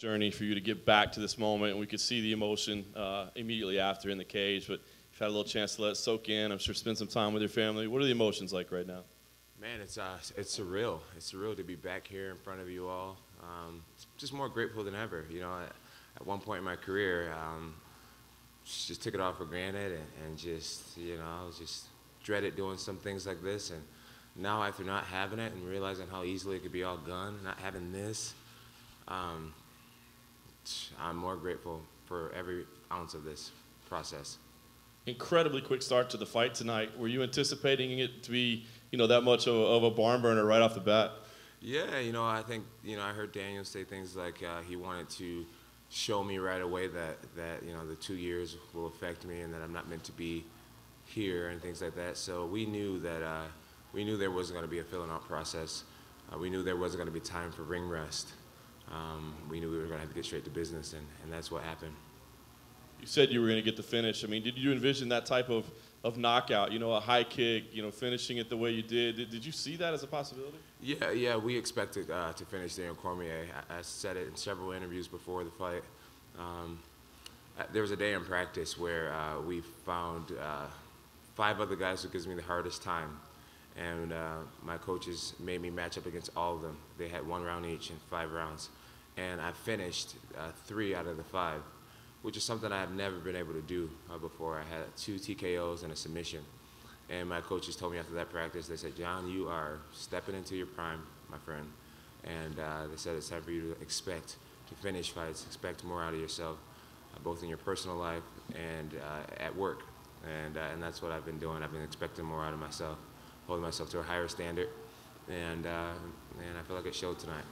journey for you to get back to this moment, and we could see the emotion immediately after in the cage, but you've had a little chance to let it soak in. I'm sure spend some time with your family. What are the emotions like right now? Man, it's surreal. It's surreal to be back here in front of you all. Just more grateful than ever. You know, at one point in my career, just took it all for granted, and just, you know, I was just dreaded doing some things like this. And now after not having it and realizing how easily it could be all gone, not having this, I'm more grateful for every ounce of this process. Incredibly quick start to the fight tonight. Were you anticipating it to be, you know, that much of a barn burner right off the bat? Yeah, you know, I think, you know, I heard Daniel say things like he wanted to show me right away that you know, the 2 years will affect me and that I'm not meant to be here and things like that. So we knew that there wasn't going to be a filling out process. We knew there wasn't going to be time for ring rest. We knew we were going to have to get straight to business, and that's what happened. You said you were going to get the finish. I mean, did you envision that type of knockout, you know, a high kick, you know, finishing it the way you did? Did you see that as a possibility? Yeah, we expected to finish Daniel Cormier. I said it in several interviews before the fight. There was a day in practice where we found 5 other guys who gives me the hardest time. And my coaches made me match up against all of them. They had 1 round each in 5 rounds. And I finished 3 out of the 5, which is something I have never been able to do before. I had 2 TKOs and a submission. And my coaches told me after that practice, they said, "Jon, you are stepping into your prime, my friend." And they said it's time for you to expect to finish fights, expect more out of yourself, both in your personal life and at work. And that's what I've been doing. I've been expecting more out of myself, holding myself to a higher standard. And I feel like it showed tonight.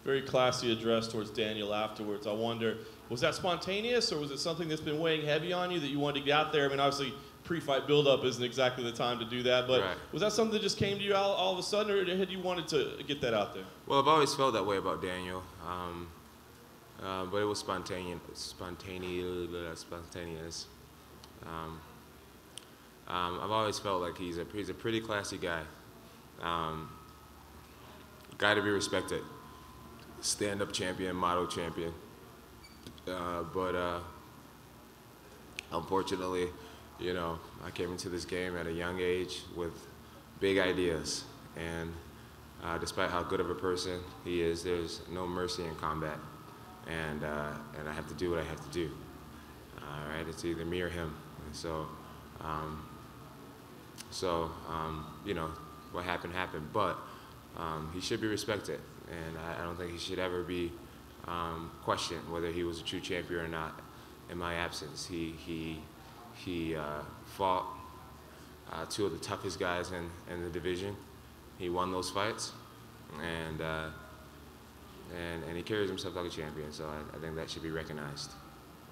Very classy address towards Daniel afterwards. I wonder, was that spontaneous, or was it something that's been weighing heavy on you that you wanted to get out there? I mean, obviously, pre-fight build-up isn't exactly the time to do that, but right. Was that something that just came to you all of a sudden, or had you wanted to get that out there? Well, I've always felt that way about Daniel, but it was spontaneous. I've always felt like he's a pretty classy guy, guy to be respected. Stand-up champion, model champion, but unfortunately, you know, I came into this game at a young age with big ideas, and despite how good of a person he is, there's no mercy in combat, and I have to do what I have to do. All right, it's either me or him, and so you know, what happened, but he should be respected. And I don't think he should ever be questioned whether he was a true champion or not in my absence. He fought 2 of the toughest guys in the division. He won those fights, and he carries himself like a champion. So I think that should be recognized.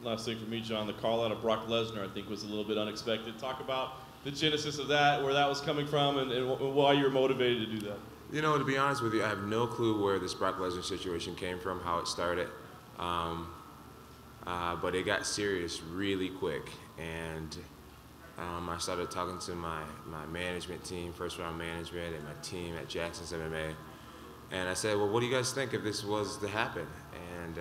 Last thing for me, Jon, the call out of Brock Lesnar, I think, was a little bit unexpected. Talk about the genesis of that, where that was coming from, and why you were motivated to do that. You know, to be honest with you, I have no clue where this Brock Lesnar situation came from, how it started. But it got serious really quick. And I started talking to my management team, first-round management, and my team at Jackson's MMA. And I said, well, what do you guys think if this was to happen? And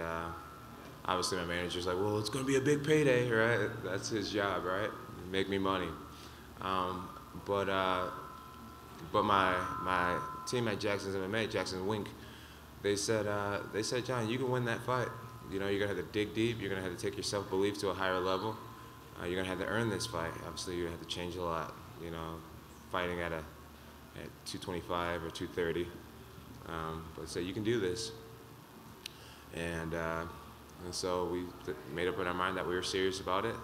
obviously my manager's like, well, it's going to be a big payday, right? That's his job, right? Make me money. But my team at Jackson's MMA, Jackson Wink, they said, Jon, you can win that fight. You know, you're gonna have to dig deep. You're gonna have to take your self-belief to a higher level. You're gonna have to earn this fight. Obviously, you have to change a lot. You know, fighting at 225 or 230. But say you can do this. And so we made up in our mind that we were serious about it,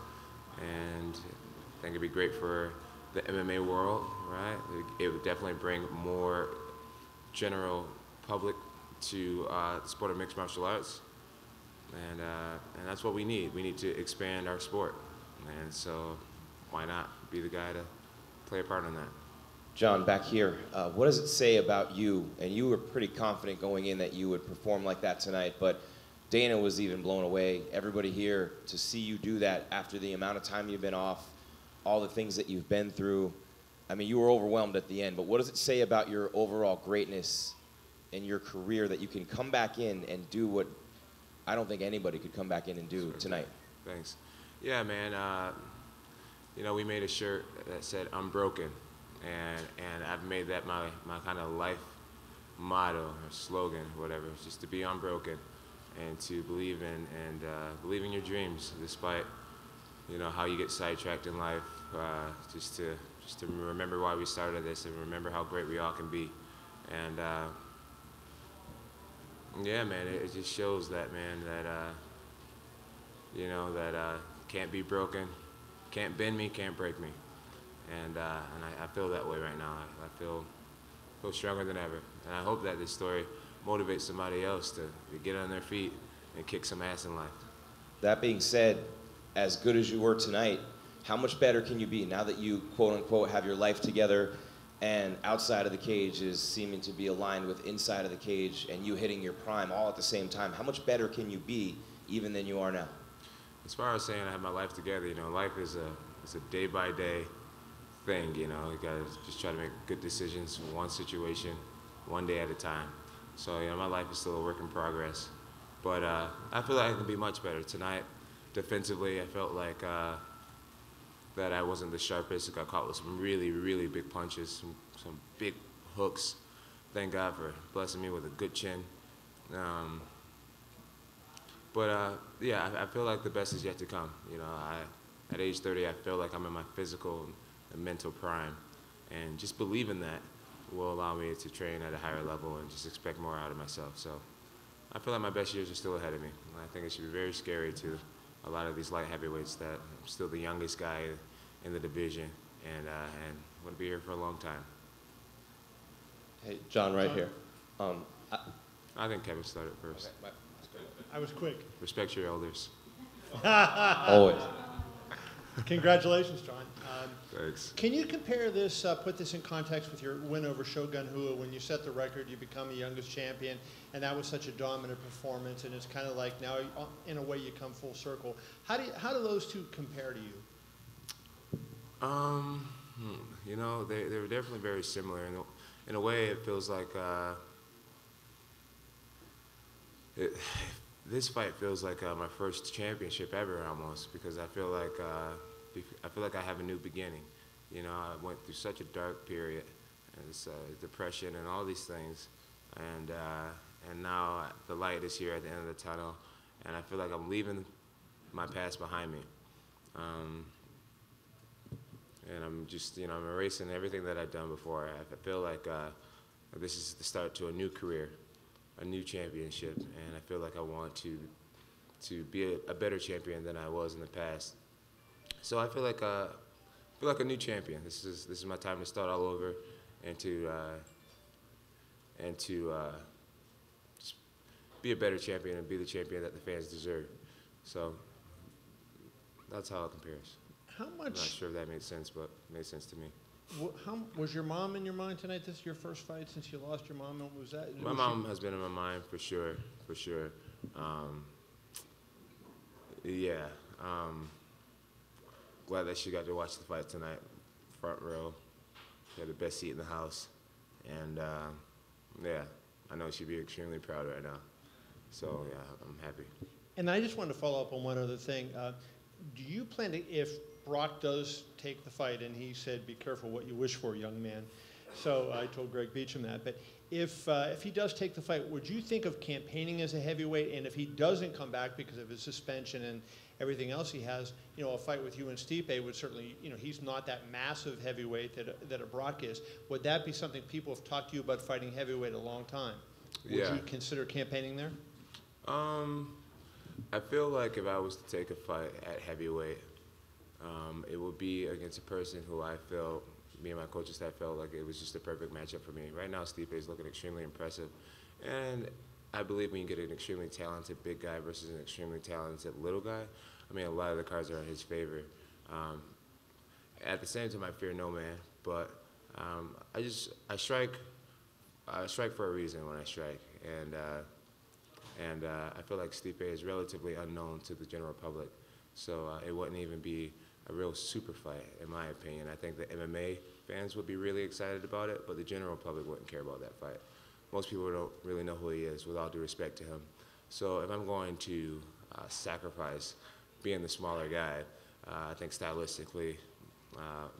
and I think it'd be great for the MMA world, right? It would definitely bring more general public to the sport of mixed martial arts, and that's what we need. We need to expand our sport, and so why not be the guy to play a part in that? Jon, back here, what does it say about you? And you were pretty confident going in that you would perform like that tonight, but Dana was even blown away. Everybody here, to see you do that after the amount of time you've been off, all the things that you've been through. I mean, you were overwhelmed at the end, but what does it say about your overall greatness in your career that you can come back in and do what I don't think anybody could come back in and do tonight. Thanks. Yeah, man. You know, we made a shirt that said "I'm broken," and I've made that my kind of life motto or slogan, whatever. It's just to be unbroken and to believe in believe in your dreams, despite how you get sidetracked in life. Just to remember why we started this and remember how great we all can be. And yeah, man, it just shows that, man, that can't be broken, can't bend me, can't break me. And I feel that way right now. I feel stronger than ever. And I hope that this story motivates somebody else to get on their feet and kick some ass in life. That being said, as good as you were tonight, how much better can you be now that you, quote unquote, have your life together and outside of the cage is seeming to be aligned with inside of the cage and you hitting your prime all at the same time? How much better can you be even than you are now? As far as saying I have my life together, life is a day-by-day thing, You gotta just try to make good decisions, one situation, one day at a time. So, my life is still a work in progress. But I feel like I can be much better. Tonight, defensively, I felt like that I wasn't the sharpest. I got caught with some really, really big punches, some big hooks. Thank God for blessing me with a good chin. Yeah, I feel like the best is yet to come. At age 30, I feel like I'm in my physical and mental prime. And just believing that will allow me to train at a higher level and just expect more out of myself. So I feel like my best years are still ahead of me. I think it should be very scary to a lot of these light heavyweights that I'm still the youngest guy in the division and want to be here for a long time. Hey, Jon, right here. I think Kevin started first. Okay, I was quick. Respect your elders. always. Congratulations, Jon. Thanks. Can you compare this, put this in context with your win over Shogun Rua? When you set the record, you become the youngest champion, and that was such a dominant performance, and it's kind of like now, in a way, you come full circle. How do those two compare to you? They were definitely very similar. In a way, it feels like this fight feels like my first championship ever, almost, because I feel like I have a new beginning. I went through such a dark period, and it's depression and all these things, and now the light is here at the end of the tunnel, and I feel like I'm leaving my past behind me. And I'm just, I'm erasing everything that I've done before. I feel like this is the start to a new career, a new championship, and I feel like I want to be a better champion than I was in the past. So I feel like a new champion. This is my time to start all over, and to just be a better champion and be the champion that the fans deserve. So that's how it compares. How much? I'm not sure if that made sense, but it made sense to me. How was your mom in your mind tonight? This is your first fight since you lost your mom. Was that? My mom has been in my mind for sure. Yeah. Glad that she got to watch the fight tonight, front row. She had the best seat in the house, and yeah, I know she'd be extremely proud right now. So yeah, I'm happy. And I just wanted to follow up on one other thing. Do you plan to, if Brock does take the fight, and he said, "Be careful what you wish for, young man." So I told Greg Beecham that. But if he does take the fight, would you think of campaigning as a heavyweight? And if he doesn't come back because of his suspension and everything else he has, a fight with you and Stipe would certainly, he's not that massive heavyweight that a Brock is. Would that be something people have talked to you about, fighting heavyweight a long time? Would you consider campaigning there? I feel like if I was to take a fight at heavyweight, it would be against a person who I felt, me and my coaching staff felt like it was just a perfect matchup for me. Right now, Stipe is looking extremely impressive. And I believe when you get an extremely talented big guy versus an extremely talented little guy, a lot of the cards are in his favor. At the same time, I fear no man, but I strike for a reason when I strike. And I feel like Stipe is relatively unknown to the general public, so it wouldn't even be a real super fight, in my opinion. I think the MMA fans would be really excited about it, but the general public wouldn't care about that fight. Most people don't really know who he is, with all due respect to him. So if I'm going to sacrifice being the smaller guy, I think stylistically,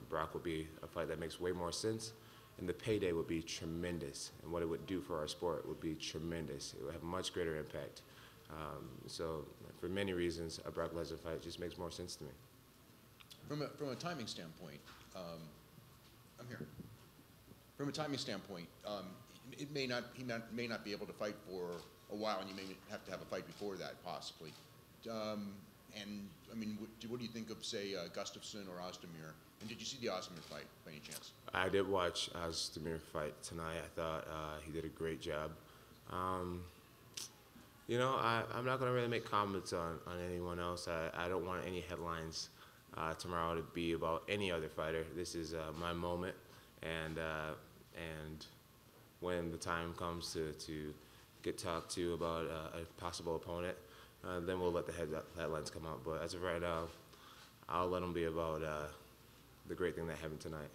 Brock would be a fight that makes way more sense, and the payday would be tremendous, and what it would do for our sport would be tremendous. It would have much greater impact. So for many reasons, a Brock Lesnar fight just makes more sense to me. From a timing standpoint, I'm here. From a timing standpoint, he may not be able to fight for a while, and you may have to have a fight before that, possibly. And I mean, what do you think of, say, Gustafsson or Ozdemir? And did you see the Ozdemir fight by any chance? I did watch Ozdemir fight tonight. I thought he did a great job. You know, I'm not going to really make comments on anyone else. I don't want any headlines tomorrow to be about any other fighter. This is my moment, and when the time comes to get talked to about a possible opponent, then we'll let the headlines come out. But as of right now, I'll let them be about the great thing that happened tonight.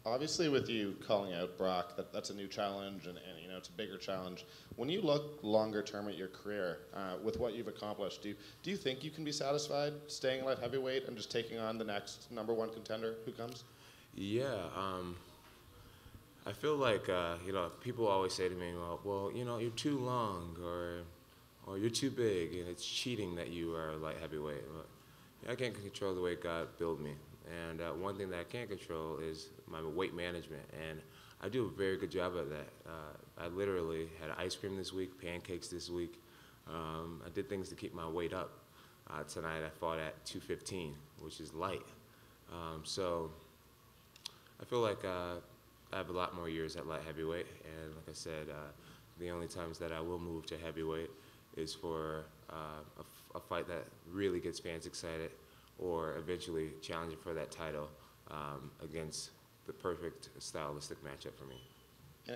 Obviously, with you calling out Brock, that's a new challenge, and you know, it's a bigger challenge. When you look longer term at your career, with what you've accomplished, do you think you can be satisfied staying light heavyweight and just taking on the next #1 contender who comes? Yeah, I feel like you know, people always say to me, well, you know, you're too long, or you're too big, and it's cheating that you are light heavyweight. But I can't control the way God built me. And one thing that I can't control is my weight management, and I do a very good job at that. I literally had ice cream this week, pancakes this week. I did things to keep my weight up. Tonight I fought at 215, which is light. So I feel like I have a lot more years at light heavyweight, and like I said, the only times that I will move to heavyweight is for a fight that really gets fans excited, or eventually challenging for that title against the perfect stylistic matchup for me.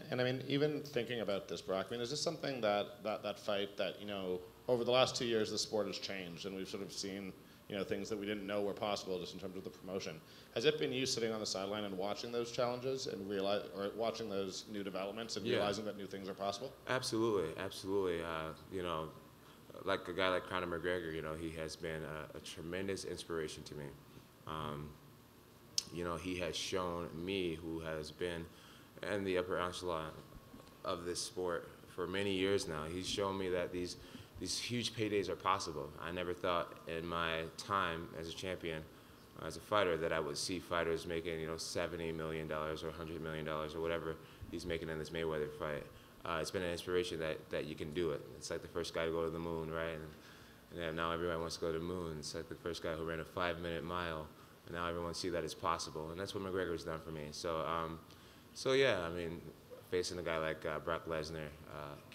And I mean, even thinking about this, Brock, I mean, is this something that fight that, you know, over the last 2 years, the sport has changed, and we've sort of seen, you know, things that we didn't know were possible just in terms of the promotion. Has it been you sitting on the sideline and watching those challenges and watching those new developments and realizing that new things are possible? Absolutely, absolutely. You know, like a guy like Conor McGregor, you know, he has been a tremendous inspiration to me. You know, he has shown me, who has been in the upper echelon of this sport for many years now, he's shown me that these huge paydays are possible. I never thought in my time as a champion, as a fighter, that I would see fighters making, you know, $70 million or $100 million or whatever he's making in this Mayweather fight. It's been an inspiration that you can do it. It's like the first guy to go to the moon, right? And now everyone wants to go to the moon. It's like the first guy who ran a 5-minute mile, and now everyone sees that it's possible. And that's what McGregor's done for me. So yeah, I mean, facing a guy like Brock Lesnar,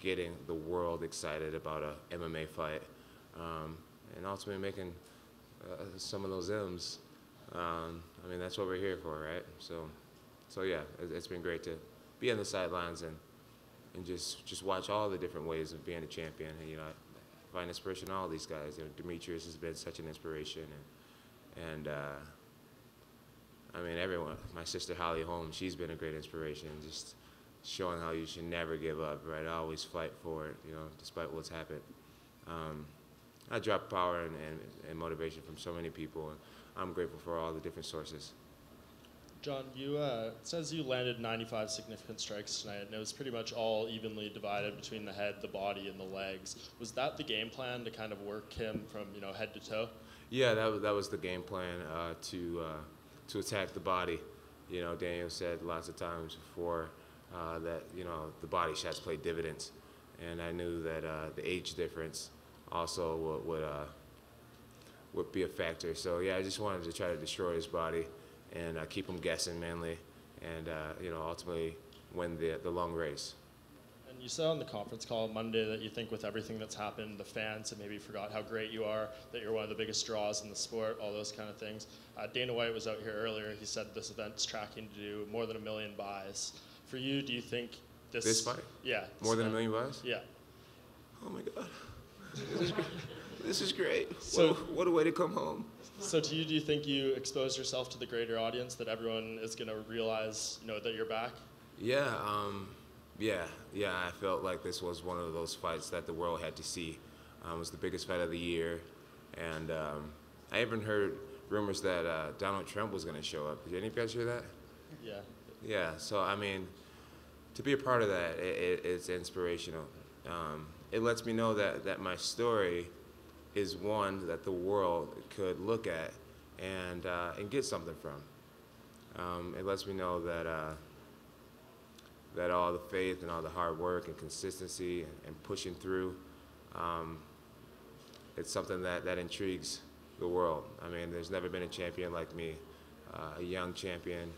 getting the world excited about a MMA fight, and ultimately making some of those M's. I mean, that's what we're here for, right? So yeah, it's been great to be on the sidelines and just watch all the different ways of being a champion. And, you know, I find inspiration in all these guys. You know, Demetrius has been such an inspiration, and I mean, everyone. My sister Holly Holmes, she's been a great inspiration. Just showing how you should never give up, right? Always fight for it, you know, despite what's happened. I drop power and motivation from so many people, and I'm grateful for all the different sources. Jon, it says you landed 95 significant strikes tonight, and it was pretty much all evenly divided between the head, the body, and the legs. Was that the game plan, to kind of work him from, you know, head to toe? Yeah, that was the game plan, to attack the body. You know, Daniel said lots of times before that, you know, the body shots play dividends, and I knew that the age difference also would be a factor. So yeah, I just wanted to try to destroy his body and keep him guessing mainly, and you know, ultimately win the long race. And you said on the conference call Monday that you think with everything that's happened, the fans have maybe forgot how great you are, that you're one of the biggest draws in the sport, all those kind of things. Dana White was out here earlier. He said this event's tracking to do more than 1 million buys. For you, do you think this fight? Yeah. More than 1 million buys? Yeah. Oh my God. This is great. So, what a way to come home. So to you, do you think you expose yourself to the greater audience, that everyone is going to realize, you know, that you're back? Yeah, Yeah, I felt like this was one of those fights that the world had to see. It was the biggest fight of the year, and I even heard rumors that Donald Trump was going to show up. Did any of you guys hear that? Yeah. Yeah, so I mean, to be a part of that, it's inspirational. It lets me know that my story is one that the world could look at and get something from. It lets me know that all the faith and all the hard work and consistency and pushing through, it's something that intrigues the world. I mean, there's never been a champion like me, a young champion.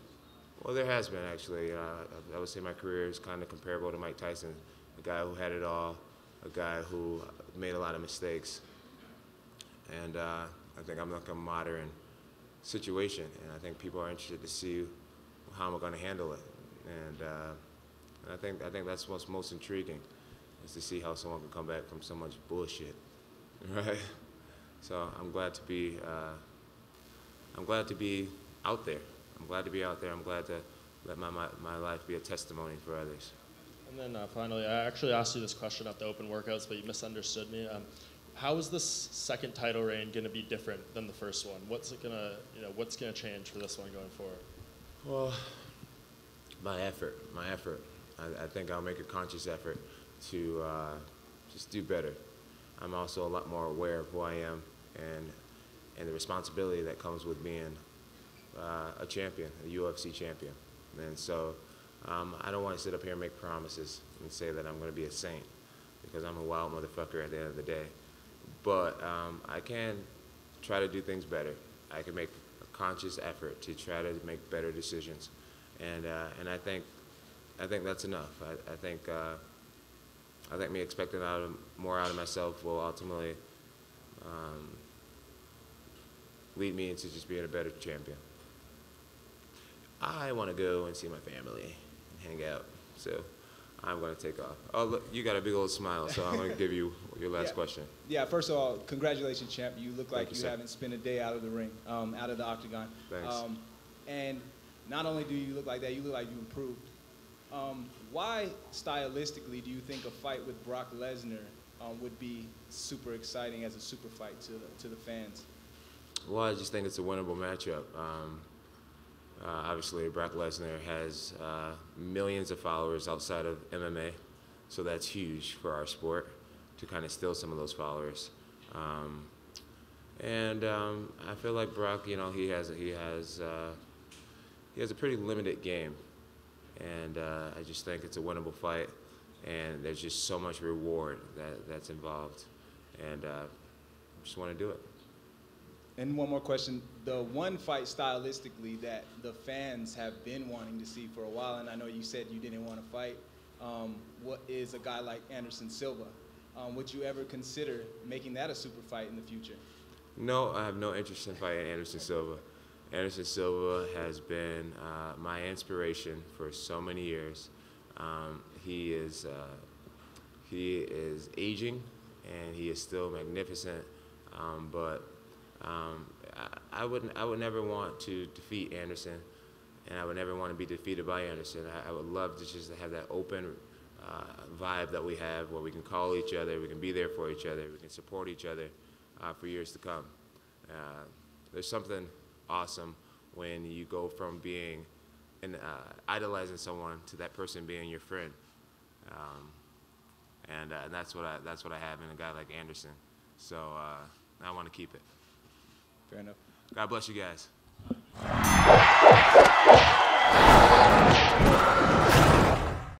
Well, there has been, actually. I would say my career is kind of comparable to Mike Tyson, a guy who had it all, a guy who made a lot of mistakes. And I think I'm like a modern situation, and I think people are interested to see how I'm going to handle it. And I think that's what's most intriguing, is to see how someone can come back from so much bullshit, right? So I'm glad to be out there. I'm glad to be out there. I'm glad to let my life be a testimony for others. And then finally, I actually asked you this question at the open workouts, but you misunderstood me. How is this second title reign going to be different than the first one? What's gonna change for this one going forward? Well, my effort. I think I'll make a conscious effort to just do better. I'm also a lot more aware of who I am and the responsibility that comes with being a champion, a UFC champion. And so I don't want to sit up here and make promises and say that I'm going to be a saint, because I'm a wild motherfucker at the end of the day. But I can try to do things better. I can make a conscious effort to try to make better decisions, and I think that's enough. I think me expecting more out of myself will ultimately lead me into just being a better champion. I want to go and see my family and hang out, so I'm going to take off. Oh, look, you got a big old smile, so I'm going to give you your last question. Yeah, first of all, congratulations, champ. You look like you sir. haven't spent a day out of the ring, out of the octagon. Thanks. And not only do you look like that, you look like you improved. Why, stylistically, do you think a fight with Brock Lesnar would be super exciting as a super fight to the fans? Well, I just think it's a winnable matchup. Obviously, Brock Lesnar has millions of followers outside of MMA, so that's huge for our sport to kind of steal some of those followers. And I feel like Brock, he has a pretty limited game, and I just think it's a winnable fight, and there's just so much reward that's involved, and I just want to do it. And one more question. The one fight stylistically that the fans have been wanting to see for a while, and I know you said you didn't want to fight, what is a guy like Anderson Silva? Would you ever consider making that a super fight in the future? No, I have no interest in fighting Anderson Silva. Anderson Silva has been my inspiration for so many years. He is aging, and he is still magnificent, but I would never want to defeat Anderson, and I would never want to be defeated by Anderson. I would love to just have that open vibe that we have, where we can call each other, we can be there for each other, we can support each other for years to come. There's something awesome when you go from being idolizing someone to that person being your friend, and that's what I have in a guy like Anderson. So I want to keep it. Fair enough. God bless you guys.